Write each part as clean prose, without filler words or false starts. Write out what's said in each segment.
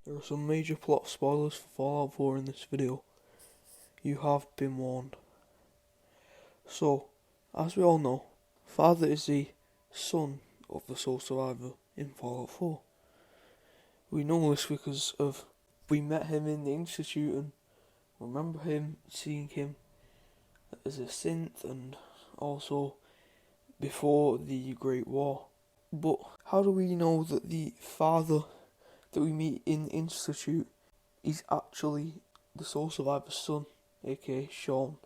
There are some major plot spoilers for Fallout 4 in this video. You have been warned. So, as we all know, Father is the son of the sole survivor in Fallout 4. We know this because we met him in the Institute and remember seeing him as a synth and also before the Great War. But how do we know that the father that we meet in the Institute is actually the sole survivor's son, aka Shaun?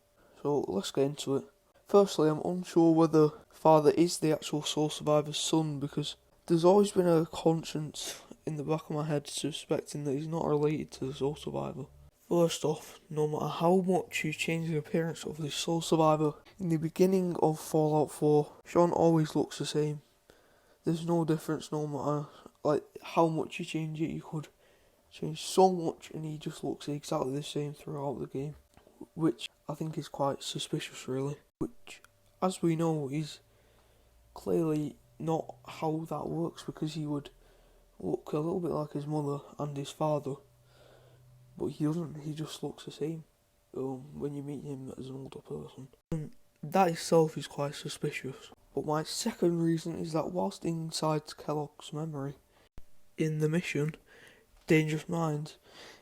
So let's get into it. Firstly, I'm unsure whether Father is the actual sole survivor's son because there's always been a conscience in the back of my head suspecting that he's not related to the sole survivor. First off, no matter how much you change the appearance of the sole survivor, in the beginning of Fallout 4, Shaun always looks the same. There's no difference no matter how much you change it. You could change so much and he just looks exactly the same throughout the game, which I think is quite suspicious really, which as we know is clearly not how that works because he would look a little bit like his mother and his father, but he doesn't, he just looks the same when you meet him as an older person. And that itself is quite suspicious. But my second reason is that whilst inside Kellogg's memory, in the mission, Dangerous Minds,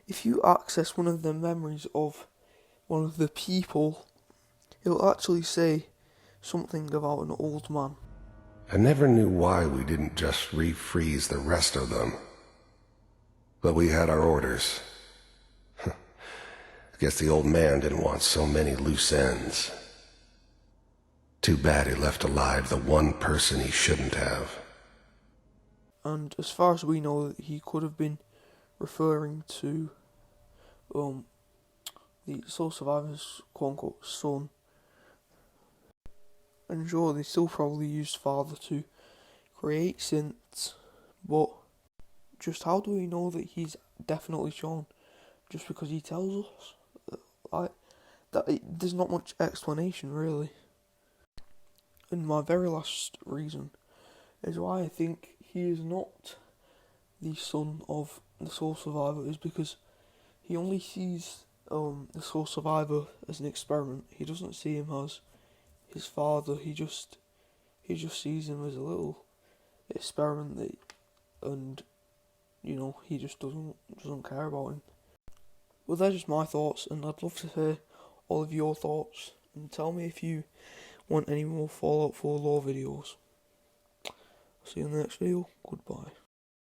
if you access one of the memories of one of the people, it'll actually say something about an old man. I never knew why we didn't just refreeze the rest of them. But we had our orders. I guess the old man didn't want so many loose ends. Too bad he left alive the one person he shouldn't have. And as far as we know, he could have been referring to the sole survivor's quote-unquote son. And sure, they still probably used Father to create synths, but just how do we know that he's definitely Shaun? Just because he tells us? There's not much explanation really. And my very last reason is why I think he is not the son of the sole survivor is because he only sees the sole survivor as an experiment. He doesn't see him as his father. He just sees him as a little experiment and he just doesn't care about him. Well, they're just my thoughts, and I'd love to hear all of your thoughts. And tell me if you want any more Fallout 4 lore videos. See you in the next video. Goodbye.